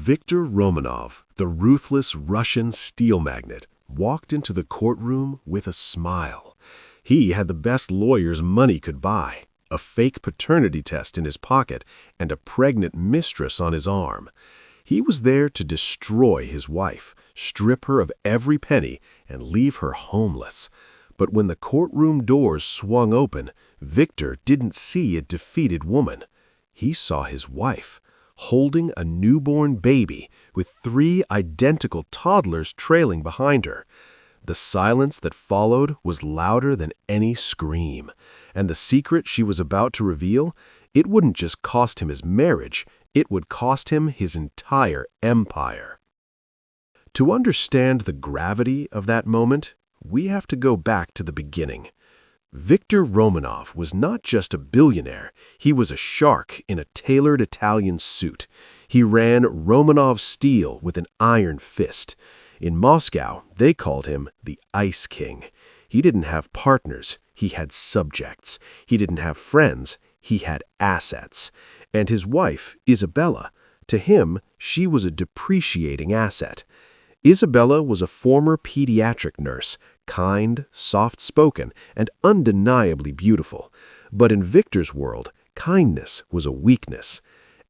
Viktor Romanov, the ruthless Russian steel magnate, walked into the courtroom with a smile. He had the best lawyers money could buy, a fake paternity test in his pocket, and a pregnant mistress on his arm. He was there to destroy his wife, strip her of every penny, and leave her homeless. But when the courtroom doors swung open, Viktor didn't see a defeated woman. He saw his wife, holding a newborn baby with 3 identical toddlers trailing behind her. The silence that followed was louder than any scream, and the secret she was about to reveal, it wouldn't just cost him his marriage, it would cost him his entire empire. To understand the gravity of that moment, we have to go back to the beginning. Viktor Romanov was not just a billionaire, he was a shark in a tailored Italian suit. He ran Romanov Steel with an iron fist. In Moscow, they called him the Ice King. He didn't have partners, he had subjects. He didn't have friends, he had assets. And his wife, Isabella, to him, she was a depreciating asset. Isabella was a former pediatric nurse, kind, soft-spoken, and undeniably beautiful. But in Viktor's world, kindness was a weakness.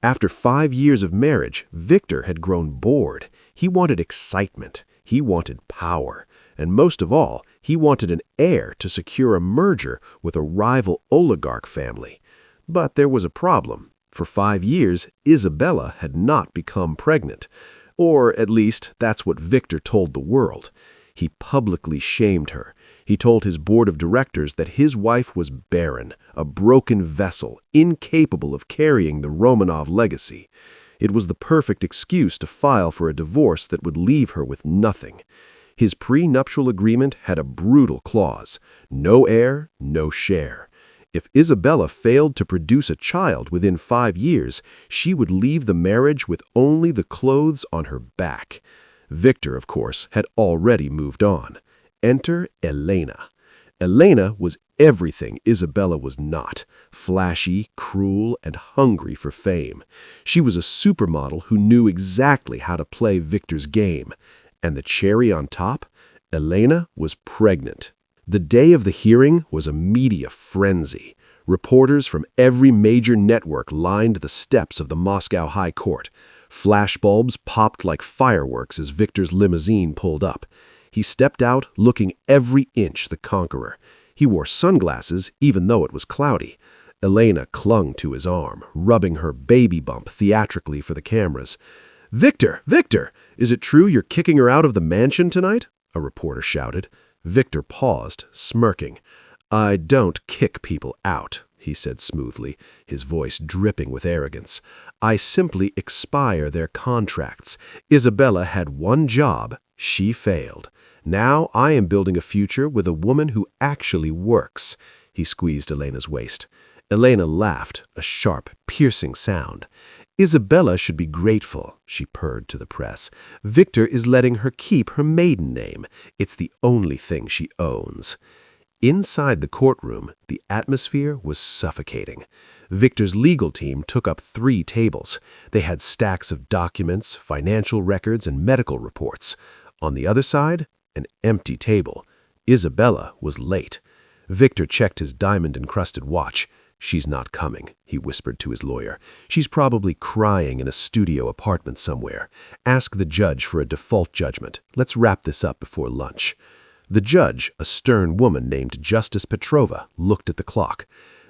After 5 years of marriage, Viktor had grown bored. He wanted excitement. He wanted power. And most of all, he wanted an heir to secure a merger with a rival oligarch family. But there was a problem. For 5 years, Isabella had not become pregnant. Or, at least, that's what Viktor told the world. He publicly shamed her. He told his board of directors that his wife was barren, a broken vessel, incapable of carrying the Romanov legacy. It was the perfect excuse to file for a divorce that would leave her with nothing. His prenuptial agreement had a brutal clause: no heir, no share. If Isabella failed to produce a child within 5 years, she would leave the marriage with only the clothes on her back. Viktor, of course, had already moved on. Enter Elena. Elena was everything Isabella was not: flashy, cruel, and hungry for fame. She was a supermodel who knew exactly how to play Viktor's game. And the cherry on top? Elena was pregnant. The day of the hearing was a media frenzy. Reporters from every major network lined the steps of the Moscow High Court. Flashbulbs popped like fireworks as Viktor's limousine pulled up. He stepped out, looking every inch the conqueror. He wore sunglasses, even though it was cloudy. Elena clung to his arm, rubbing her baby bump theatrically for the cameras. "Viktor! Viktor! Is it true you're kicking her out of the mansion tonight?" a reporter shouted. Viktor paused, smirking. "I don't kick people out," he said smoothly, his voice dripping with arrogance. "I simply expire their contracts. Isabella had one job. She failed. Now I am building a future with a woman who actually works." He squeezed Elena's waist. Elena laughed, a sharp, piercing sound. "Isabella should be grateful," she purred to the press. "Viktor is letting her keep her maiden name. It's the only thing she owns." Inside the courtroom, the atmosphere was suffocating. Viktor's legal team took up 3 tables. They had stacks of documents, financial records, and medical reports. On the other side, an empty table. Isabella was late. Viktor checked his diamond-encrusted watch. "She's not coming," he whispered to his lawyer. "She's probably crying in a studio apartment somewhere. Ask the judge for a default judgment. Let's wrap this up before lunch." The judge, a stern woman named Justice Petrova, looked at the clock.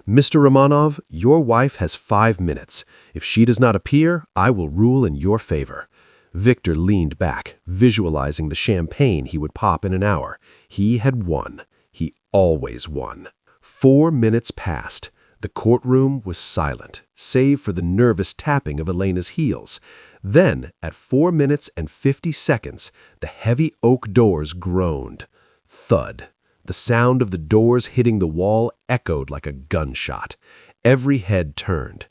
"Mr. Romanov, your wife has 5 minutes. If she does not appear, I will rule in your favor." Viktor leaned back, visualizing the champagne he would pop in an hour. He had won. He always won. 4 minutes passed. The courtroom was silent, save for the nervous tapping of Elena's heels. Then, at 4 minutes and 50 seconds, the heavy oak doors groaned. Thud. The sound of the doors hitting the wall echoed like a gunshot. Every head turned.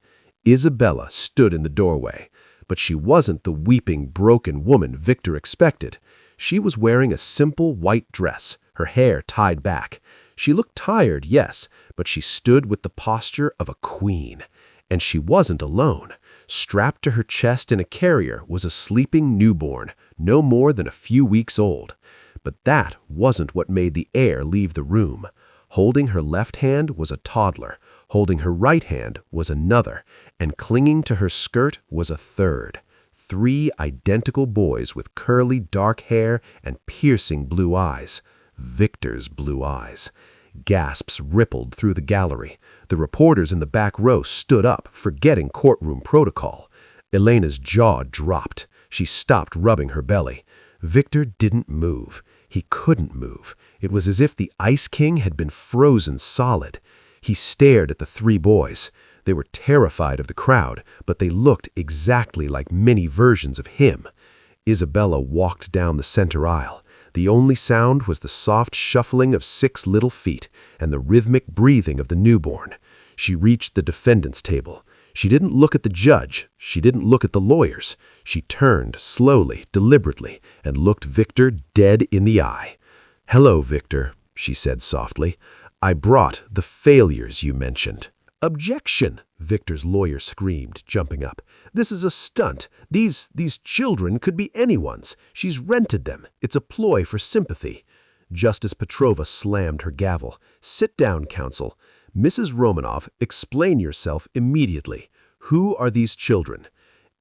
Isabella stood in the doorway. But she wasn't the weeping, broken woman Viktor expected. She was wearing a simple white dress, her hair tied back. She looked tired, yes, but she stood with the posture of a queen. And she wasn't alone. Strapped to her chest in a carrier was a sleeping newborn, no more than a few weeks old. But that wasn't what made the heir leave the room. Holding her left hand was a toddler, holding her right hand was another, and clinging to her skirt was a third. 3 identical boys with curly dark hair and piercing blue eyes. Victor's blue eyes. Gasps rippled through the gallery. The reporters in the back row stood up, forgetting courtroom protocol. Elena's jaw dropped. She stopped rubbing her belly. Victor didn't move. He couldn't move. It was as if the Ice King had been frozen solid. He stared at the 3 boys. They were terrified of the crowd, but they looked exactly like many versions of him. Isabella walked down the center aisle. The only sound was the soft shuffling of 6 little feet and the rhythmic breathing of the newborn. She reached the defendant's table. She didn't look at the judge. She didn't look at the lawyers. She turned slowly, deliberately, and looked Victor dead in the eye. "Hello, Victor," she said softly. "I brought the failures you mentioned." "Objection!" Victor's lawyer screamed, jumping up. "This is a stunt. These children could be anyone's. She's rented them. It's a ploy for sympathy." Justice Petrova slammed her gavel. "Sit down, counsel. Mrs. Romanov, explain yourself immediately. Who are these children?"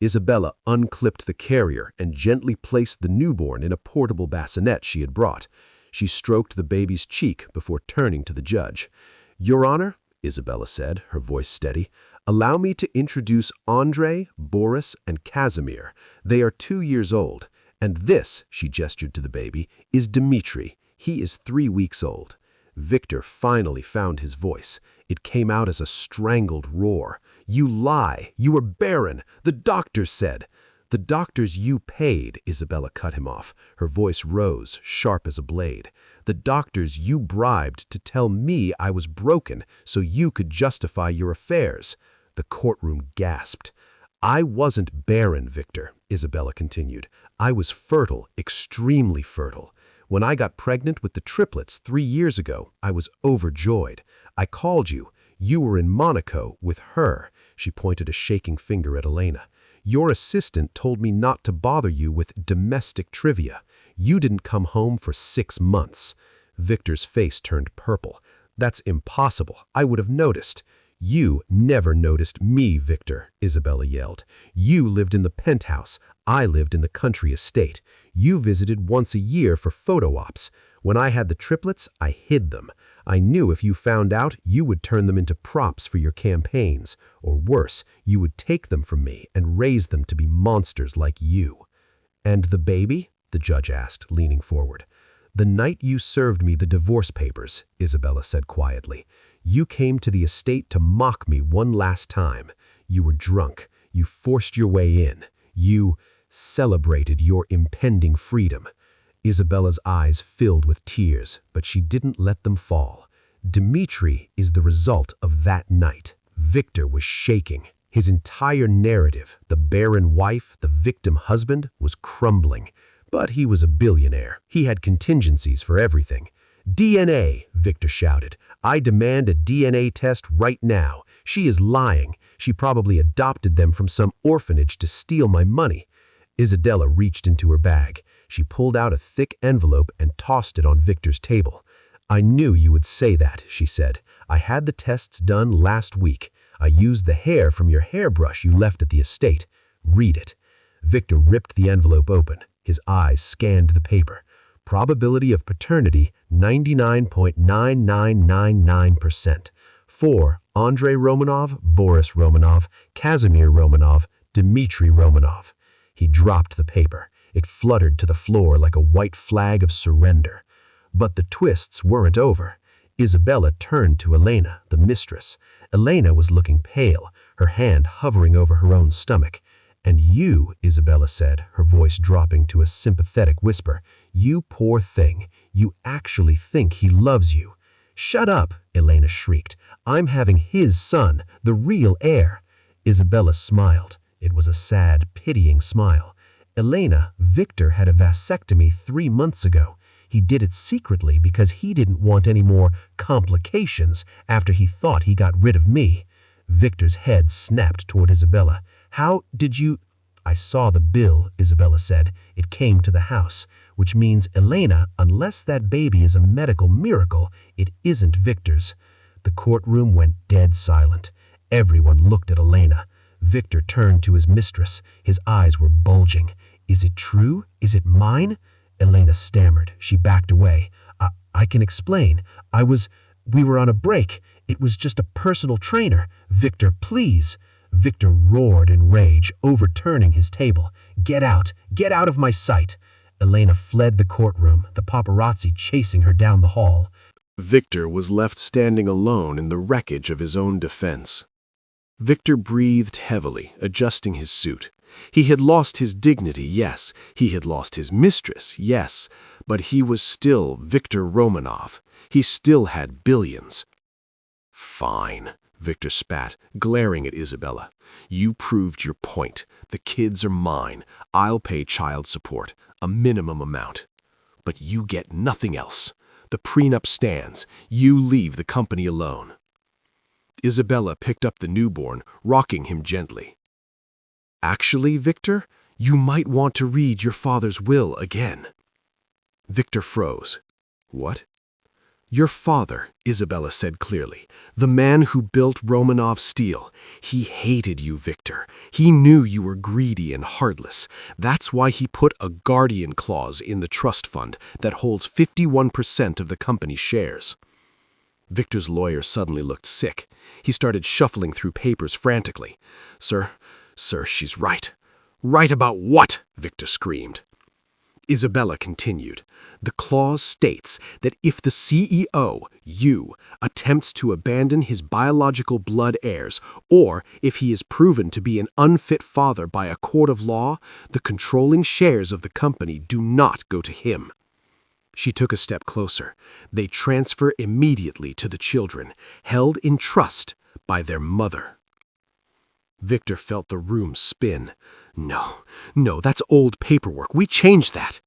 Isabella unclipped the carrier and gently placed the newborn in a portable bassinet she had brought. She stroked the baby's cheek before turning to the judge. "Your Honor," Isabella said, her voice steady, "allow me to introduce Andrei, Boris, and Casimir. They are 2 years old. And this," she gestured to the baby, "is Dmitri. He is 3 weeks old." Victor finally found his voice. It came out as a strangled roar. "You lie! You are barren! The doctors said—" "The doctors you paid," Isabella cut him off. Her voice rose, sharp as a blade. "The doctors you bribed to tell me I was broken so you could justify your affairs." The courtroom gasped. "I wasn't barren, Victor," Isabella continued. "I was fertile, extremely fertile. When I got pregnant with the triplets 3 years ago, I was overjoyed. I called you. You were in Monaco with her." She pointed a shaking finger at Elena. "Your assistant told me not to bother you with domestic trivia. You didn't come home for 6 months." Victor's face turned purple. "That's impossible. I would have noticed." "You never noticed me, Victor," Isabella yelled. "You lived in the penthouse. I lived in the country estate. You visited once a year for photo ops. When I had the triplets, I hid them. I knew if you found out, you would turn them into props for your campaigns. Or worse, you would take them from me and raise them to be monsters like you." "And the baby?" the judge asked, leaning forward. "The night you served me the divorce papers," Isabella said quietly, "you came to the estate to mock me one last time. You were drunk. You forced your way in. You celebrated your impending freedom." Isabella's eyes filled with tears, but she didn't let them fall. Dmitri is the result of that night. Victor was shaking. His entire narrative, the barren wife, the victim husband, was crumbling. But he was a billionaire. He had contingencies for everything. "DNA!" Victor shouted. "I demand a DNA test right now. She is lying. She probably adopted them from some orphanage to steal my money." Isabella reached into her bag. She pulled out a thick envelope and tossed it on Victor's table. "I knew you would say that," she said. "I had the tests done last week. I used the hair from your hairbrush you left at the estate. Read it." Victor ripped the envelope open. His eyes scanned the paper. Probability of paternity, 99.9999%. For Andrei Romanov, Boris Romanov, Casimir Romanov, Dmitri Romanov. He dropped the paper. It fluttered to the floor like a white flag of surrender. But the twists weren't over. Isabella turned to Elena, the mistress. Elena was looking pale, her hand hovering over her own stomach. "And you," Isabella said, her voice dropping to a sympathetic whisper, "you poor thing, you actually think he loves you." "Shut up," Elena shrieked. "I'm having his son, the real heir." Isabella smiled. It was a sad, pitying smile. "Elena, Victor had a vasectomy 3 months ago. He did it secretly because he didn't want any more complications after he thought he got rid of me." Victor's head snapped toward Isabella. "How did you—" "I saw the bill," Isabella said. "It came to the house, which means, Elena, unless that baby is a medical miracle, it isn't Victor's." The courtroom went dead silent. Everyone looked at Elena. Victor turned to his mistress. His eyes were bulging. "Is it true? Is it mine?" Elena stammered. She backed away. I can explain. We were on a break. It was just a personal trainer. Victor, please." Victor roared in rage, overturning his table. Get out of my sight." Elena fled the courtroom, the paparazzi chasing her down the hall. Victor was left standing alone in the wreckage of his own defense. Victor breathed heavily, adjusting his suit. He had lost his dignity, yes. He had lost his mistress, yes. But he was still Victor Romanov. He still had billions. "Fine," Victor spat, glaring at Isabella. "You proved your point. The kids are mine. I'll pay child support, a minimum amount. But you get nothing else. The prenup stands. You leave the company alone." Isabella picked up the newborn, rocking him gently. "Actually, Victor, you might want to read your father's will again." Victor froze. "What?" "Your father," Isabella said clearly, "the man who built Romanov Steel. He hated you, Victor. He knew you were greedy and heartless. That's why he put a guardian clause in the trust fund that holds 51% of the company's shares." Victor's lawyer suddenly looked sick. He started shuffling through papers frantically. Sir, she's right." "Right about what?" Victor screamed. Isabella continued. "The clause states that if the CEO, you, attempts to abandon his biological blood heirs, or if he is proven to be an unfit father by a court of law, the controlling shares of the company do not go to him." She took a step closer. "They transfer immediately to the children, held in trust by their mother." Victor felt the room spin. No, that's old paperwork. We changed that."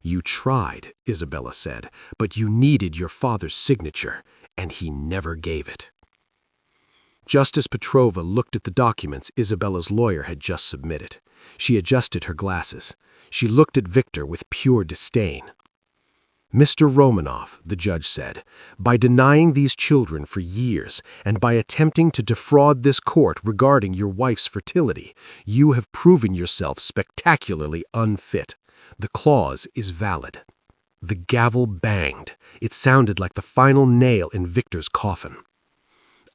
"You tried," Isabella said, "but you needed your father's signature, and he never gave it." Justice Petrova looked at the documents Isabella's lawyer had just submitted. She adjusted her glasses. She looked at Victor with pure disdain. "Mr. Romanov," the judge said, "by denying these children for years and by attempting to defraud this court regarding your wife's fertility, you have proven yourself spectacularly unfit. The clause is valid." The gavel banged. It sounded like the final nail in Victor's coffin.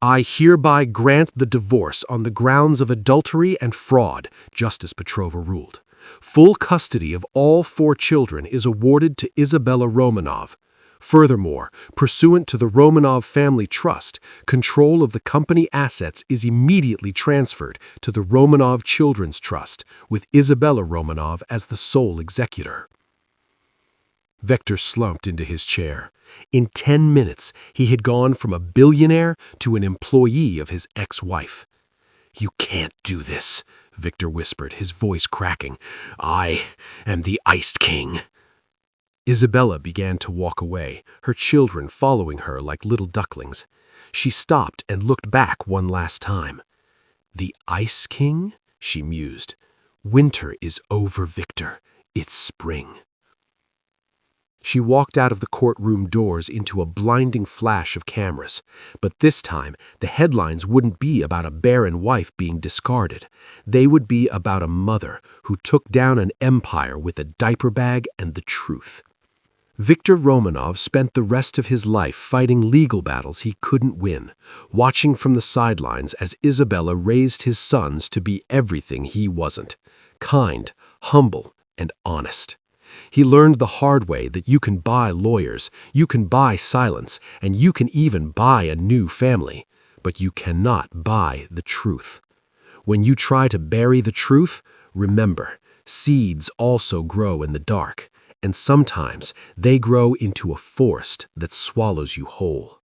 "I hereby grant the divorce on the grounds of adultery and fraud," Justice Petrova ruled. "Full custody of all 4 children is awarded to Isabella Romanov. Furthermore, pursuant to the Romanov Family Trust, control of the company assets is immediately transferred to the Romanov Children's Trust, with Isabella Romanov as the sole executor." Victor slumped into his chair. In 10 minutes, he had gone from a billionaire to an employee of his ex-wife. "You can't do this," Victor whispered, his voice cracking. "I am the Iced King." Isabella began to walk away, her children following her like little ducklings. She stopped and looked back one last time. "The Ice King?" she mused. "Winter is over, Victor. It's spring." She walked out of the courtroom doors into a blinding flash of cameras. But this time, the headlines wouldn't be about a barren wife being discarded. They would be about a mother who took down an empire with a diaper bag and the truth. Victor Romanov spent the rest of his life fighting legal battles he couldn't win, watching from the sidelines as Isabella raised his sons to be everything he wasn't: kind, humble, and honest. He learned the hard way that you can buy lawyers, you can buy silence, and you can even buy a new family, but you cannot buy the truth. When you try to bury the truth, remember, seeds also grow in the dark, and sometimes they grow into a forest that swallows you whole.